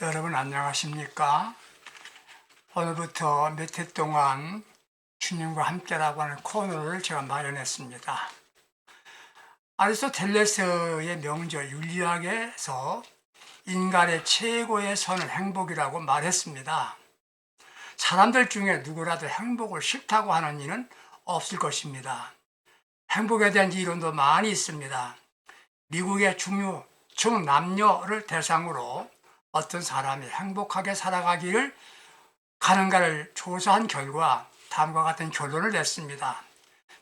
여러분 안녕하십니까? 오늘부터 몇 해 동안 주님과 함께라고 하는 코너를 제가 마련했습니다. 아리스토텔레스의 명저 윤리학에서 인간의 최고의 선은 행복이라고 말했습니다. 사람들 중에 누구라도 행복을 싫다고 하는 이는 없을 것입니다. 행복에 대한 이론도 많이 있습니다. 미국의 중남녀를 대상으로 어떤 사람이 행복하게 살아가기를 가능가를 조사한 결과 다음과 같은 결론을 냈습니다.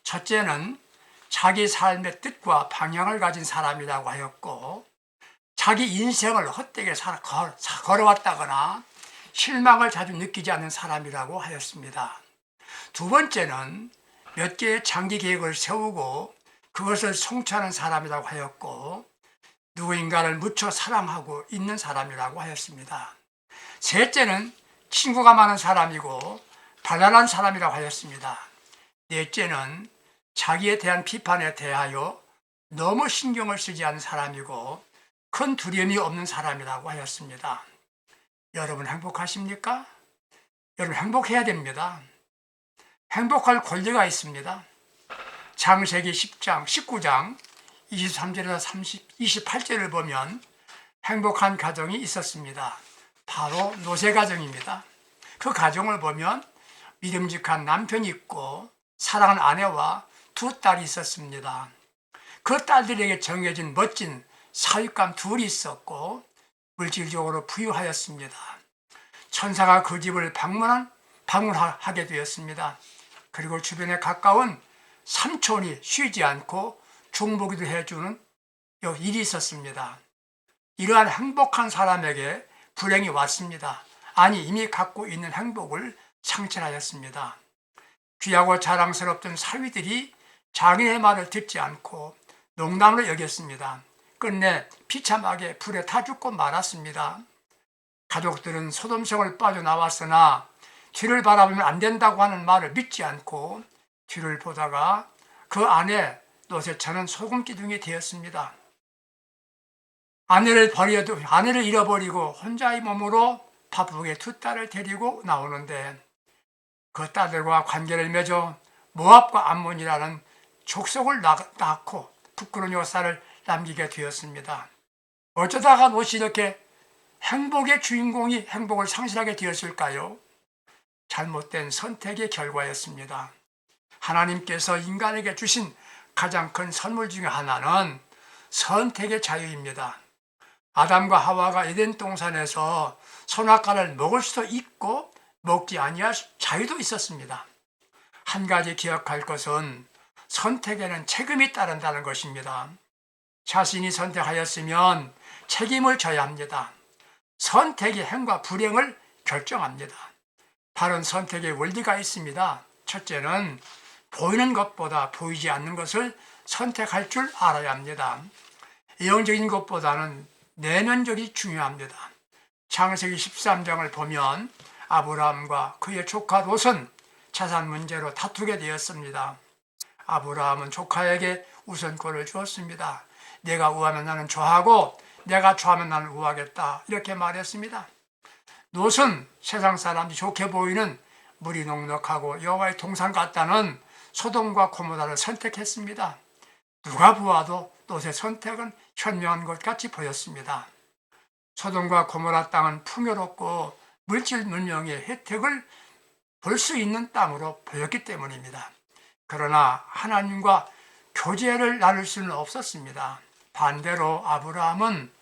첫째는 자기 삶의 뜻과 방향을 가진 사람이라고 하였고, 자기 인생을 헛되게 걸어왔다거나 실망을 자주 느끼지 않는 사람이라고 하였습니다. 두 번째는 몇 개의 장기 계획을 세우고 그것을 성취하는 사람이라고 하였고, 누구인가를 무척 사랑하고 있는 사람이라고 하였습니다. 셋째는 친구가 많은 사람이고 발랄한 사람이라고 하였습니다. 넷째는 자기에 대한 비판에 대하여 너무 신경을 쓰지 않는 사람이고 큰 두려움이 없는 사람이라고 하였습니다. 여러분 행복하십니까? 여러분 행복해야 됩니다. 행복할 권리가 있습니다. 창세기 10장, 19장 23절에서 28절을 보면 행복한 가정이 있었습니다. 바로 노세 가정입니다. 그 가정을 보면 믿음직한 남편이 있고 사랑하는 아내와 두 딸이 있었습니다. 그 딸들에게 정해진 멋진 사육감 둘이 있었고 물질적으로 부유하였습니다. 천사가 그 집을 방문하게 되었습니다. 그리고 주변에 가까운 삼촌이 쉬지 않고 중보기도 해주는 일이 있었습니다. 이러한 행복한 사람에게 불행이 왔습니다. 아니 이미 갖고 있는 행복을 상실하였습니다. 귀하고 자랑스럽던 사위들이 자기의 말을 듣지 않고 농담으로 여겼습니다. 끝내 비참하게 불에 타 죽고 말았습니다. 가족들은 소돔성을 빠져나왔으나 뒤를 바라보면 안 된다고 하는 말을 믿지 않고 뒤를 보다가 그 아내 노세차는 소금기둥이 되었습니다. 아내를 잃어버리고 혼자의 몸으로 바쁘게 두 딸을 데리고 나오는데 그 딸들과 관계를 맺어 모압과 암몬이라는 족속을 낳고 부끄러운 역사를 남기게 되었습니다. 어쩌다가 롯이 이렇게 행복의 주인공이 행복을 상실하게 되었을까요? 잘못된 선택의 결과였습니다. 하나님께서 인간에게 주신 가장 큰 선물 중에 하나는 선택의 자유입니다. 아담과 하와가 에덴 동산에서 선악과를 먹을 수도 있고 먹지 아니할 자유도 있었습니다. 한 가지 기억할 것은 선택에는 책임이 따른다는 것입니다. 자신이 선택하였으면 책임을 져야 합니다. 선택이 행과 불행을 결정합니다. 바른 선택의 원리가 있습니다. 첫째는 보이는 것보다 보이지 않는 것을 선택할 줄 알아야 합니다. 영적인 것보다는 내면적이 중요합니다. 창세기 13장을 보면 아브라함과 그의 조카 롯은 자산 문제로 다투게 되었습니다. 아브라함은 조카에게 우선권을 주었습니다. 내가 우하면 나는 좋아하고 내가 좋아하면 나는 우하겠다 이렇게 말했습니다. 롯은 세상 사람들이 좋게 보이는 물이 넉넉하고 여호와의 동산 같다는 소돔과 고모라를 선택했습니다. 누가 보아도 롯의 선택은 현명한 것 같이 보였습니다. 소돔과 고모라 땅은 풍요롭고 물질 문명의 혜택을 볼 수 있는 땅으로 보였기 때문입니다. 그러나 하나님과 교제를 나눌 수는 없었습니다. 반대로 아브라함은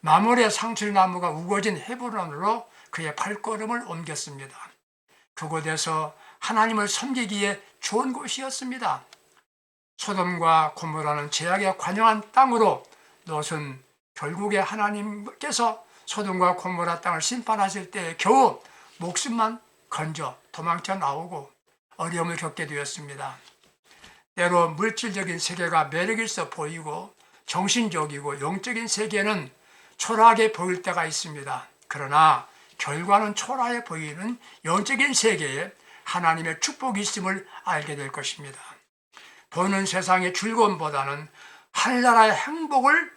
마물의 상술나무가 우거진 헤브론으로 그의 발걸음을 옮겼습니다. 그곳에서 하나님을 섬기기에 좋은 곳이었습니다. 소돔과 고모라는 죄악에 관영한 땅으로 롯은 결국에 하나님께서 소돔과 고모라 땅을 심판하실 때 겨우 목숨만 건져 도망쳐 나오고 어려움을 겪게 되었습니다. 때로 물질적인 세계가 매력 있어 보이고 정신적이고 영적인 세계는 초라하게 보일 때가 있습니다. 그러나 결과는 초라해 보이는 영적인 세계에 하나님의 축복이 있음을 알게 될 것입니다. 보는 세상의 즐거움보다는 하늘나라의 행복을,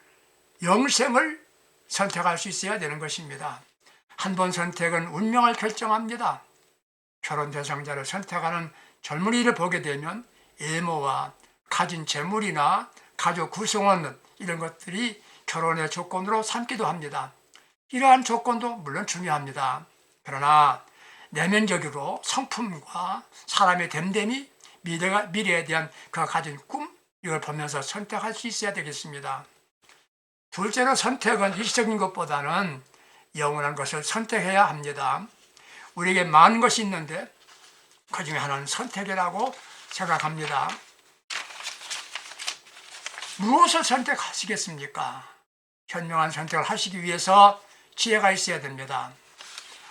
영생을 선택할 수 있어야 되는 것입니다. 한 번 선택은 운명을 결정합니다. 결혼 대상자를 선택하는 젊은이를 보게 되면 외모와 가진 재물이나 가족 구성원 이런 것들이 결혼의 조건으로 삼기도 합니다. 이러한 조건도 물론 중요합니다. 그러나 내면적으로 성품과 사람의 됨됨이, 미래에 대한 그가 가진 꿈, 이걸 보면서 선택할 수 있어야 되겠습니다. 둘째로 선택은 일시적인 것보다는 영원한 것을 선택해야 합니다. 우리에게 많은 것이 있는데 그 중에 하나는 선택이라고 생각합니다. 무엇을 선택하시겠습니까? 현명한 선택을 하시기 위해서 지혜가 있어야 됩니다.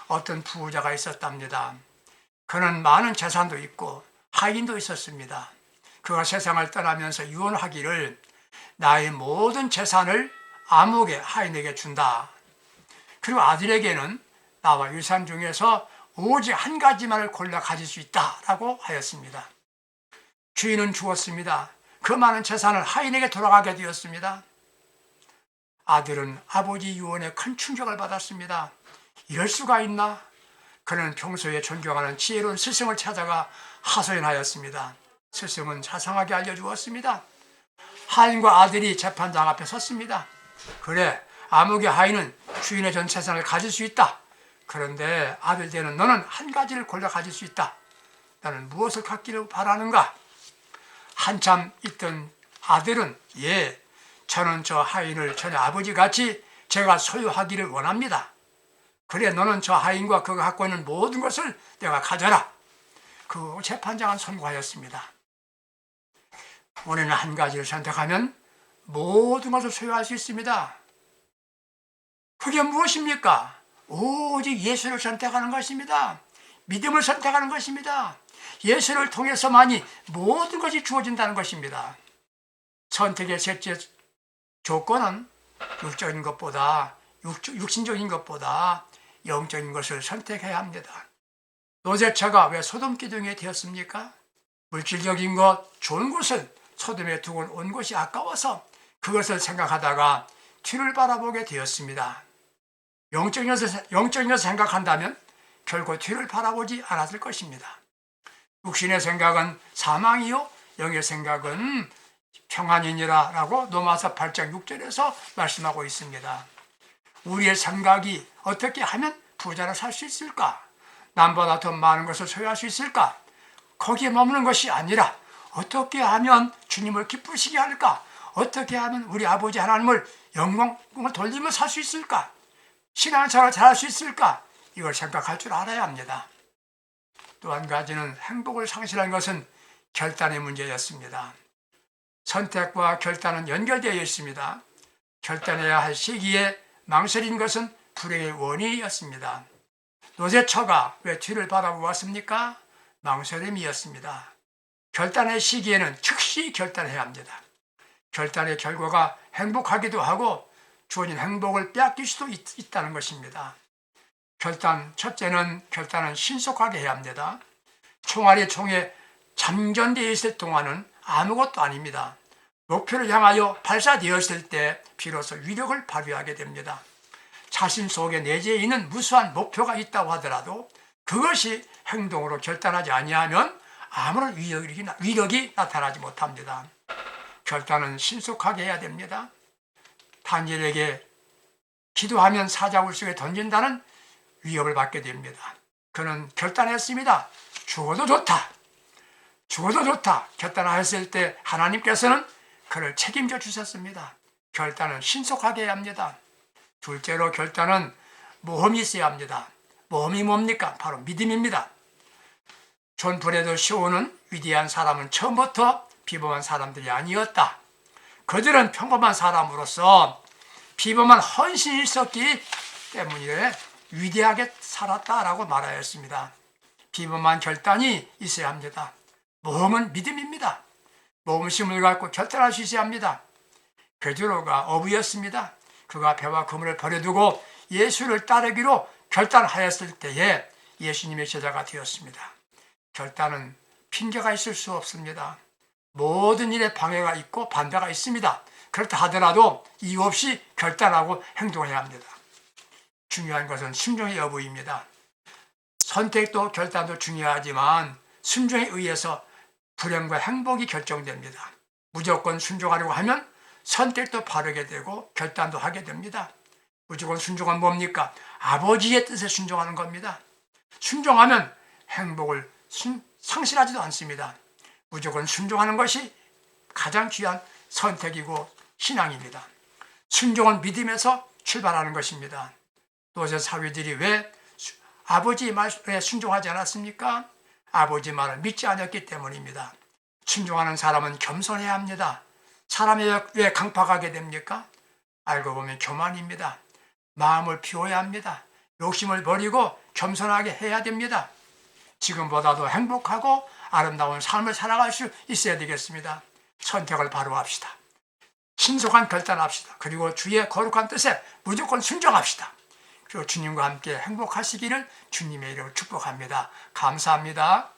어떤 부자가 있었답니다. 그는 많은 재산도 있고 하인도 있었습니다. 그가 세상을 떠나면서 유언하기를 나의 모든 재산을 아무개 하인에게 준다. 그리고 아들에게는 나와 유산 중에서 오직 한 가지만을 골라 가질 수 있다라고 하였습니다. 주인은 죽었습니다. 그 많은 재산을 하인에게 돌아가게 되었습니다. 아들은 아버지 유언에 큰 충격을 받았습니다. 이럴 수가 있나? 그는 평소에 존경하는 지혜로운 스승을 찾아가 하소연하였습니다. 스승은 자상하게 알려주었습니다. 하인과 아들이 재판장 앞에 섰습니다. 그래, 아무개 하인은 주인의 전 재산을 가질 수 있다. 그런데 아들 되는 너는 한 가지를 골라 가질 수 있다. 나는 무엇을 갖기를 바라는가? 한참 있던 아들은 저는 저 하인을 전에 아버지같이 제가 소유하기를 원합니다. 그래, 너는 저 하인과 그가 갖고 있는 모든 것을 내가 가져라. 그 재판장은 선고하였습니다. 우리는 한 가지를 선택하면 모든 것을 소유할 수 있습니다. 그게 무엇입니까? 오직 예수를 선택하는 것입니다. 믿음을 선택하는 것입니다. 예수를 통해서만이 모든 것이 주어진다는 것입니다. 선택의 셋째 조건은 육신적인 것보다 영적인 것을 선택해야 합니다. 노제처가 왜 소돔 기둥에 되었습니까? 물질적인 것, 좋은 것을 소돔에 두고 온 것이 아까워서 그것을 생각하다가 뒤를 바라보게 되었습니다. 영적인 것을 생각한다면 결코 뒤를 바라보지 않았을 것입니다. 육신의 생각은 사망이요 영의 생각은 평안이니라 라고 로마서 8장 6절에서 말씀하고 있습니다. 우리의 생각이 어떻게 하면 부자로 살 수 있을까? 남보다 더 많은 것을 소유할 수 있을까? 거기에 머무는 것이 아니라 어떻게 하면 주님을 기쁘시게 할까? 어떻게 하면 우리 아버지 하나님을 영광을 돌리며 살 수 있을까? 신앙생활을 잘할 수 있을까? 이걸 생각할 줄 알아야 합니다. 또 한 가지는 행복을 상실한 것은 결단의 문제였습니다. 선택과 결단은 연결되어 있습니다. 결단해야 할 시기에 망설인 것은 불행의 원인이었습니다. 노제처가 왜 뒤를 바라보았습니까? 망설임이었습니다. 결단의 시기에는 즉시 결단해야 합니다. 결단의 결과가 행복하기도 하고 주어진 행복을 빼앗길 수도 있다는 것입니다. 첫째는 결단은 신속하게 해야 합니다. 총알이 총에 잠전되어 있을 동안은 아무것도 아닙니다. 목표를 향하여 발사되었을 때 비로소 위력을 발휘하게 됩니다. 자신 속에 내재해 있는 무수한 목표가 있다고 하더라도 그것이 행동으로 결단하지 아니하면 아무런 위력이 나타나지 못합니다. 결단은 신속하게 해야 됩니다. 다니엘에게 기도하면 사자굴 속에 던진다는 위협을 받게 됩니다. 그는 결단했습니다. 죽어도 좋다. 결단하였을 때 하나님께서는 그를 책임져 주셨습니다. 결단은 신속하게 해야 합니다. 둘째로 결단은 모험이 있어야 합니다. 모험이 뭡니까? 바로 믿음입니다. 존 브래드 쇼는 위대한 사람은 처음부터 비범한 사람들이 아니었다. 그들은 평범한 사람으로서 비범한 헌신이 있었기 때문에 위대하게 살았다라고 말하였습니다. 비범한 결단이 있어야 합니다. 모험은 믿음입니다. 모험심을 갖고 결단할 수 있어야 합니다. 베드로가 어부였습니다. 그가 배와 그물을 버려두고 예수를 따르기로 결단하였을 때에 예수님의 제자가 되었습니다. 결단은 핑계가 있을 수 없습니다. 모든 일에 방해가 있고 반대가 있습니다. 그렇다 하더라도 이유 없이 결단하고 행동해야 합니다. 중요한 것은 순종의 여부입니다. 선택도 결단도 중요하지만 순종에 의해서 불행과 행복이 결정됩니다. 무조건 순종하려고 하면 선택도 바르게 되고 결단도 하게 됩니다. 무조건 순종은 뭡니까? 아버지의 뜻에 순종하는 겁니다. 순종하면 행복을 상실하지도 않습니다. 무조건 순종하는 것이 가장 귀한 선택이고 신앙입니다. 순종은 믿음에서 출발하는 것입니다. 노제 사위들이 왜 아버지 말에 순종하지 않았습니까? 아버지 말을 믿지 않았기 때문입니다. 순종하는 사람은 겸손해야 합니다. 사람이 왜 강팍하게 됩니까? 알고 보면 교만입니다. 마음을 비워야 합니다. 욕심을 버리고 겸손하게 해야 됩니다. 지금보다도 행복하고 아름다운 삶을 살아갈 수 있어야 되겠습니다. 선택을 바로 합시다. 신속한 결단합시다. 그리고 주의 거룩한 뜻에 무조건 순종합시다. 그리고 주님과 함께 행복하시기를 주님의 이름으로 축복합니다. 감사합니다.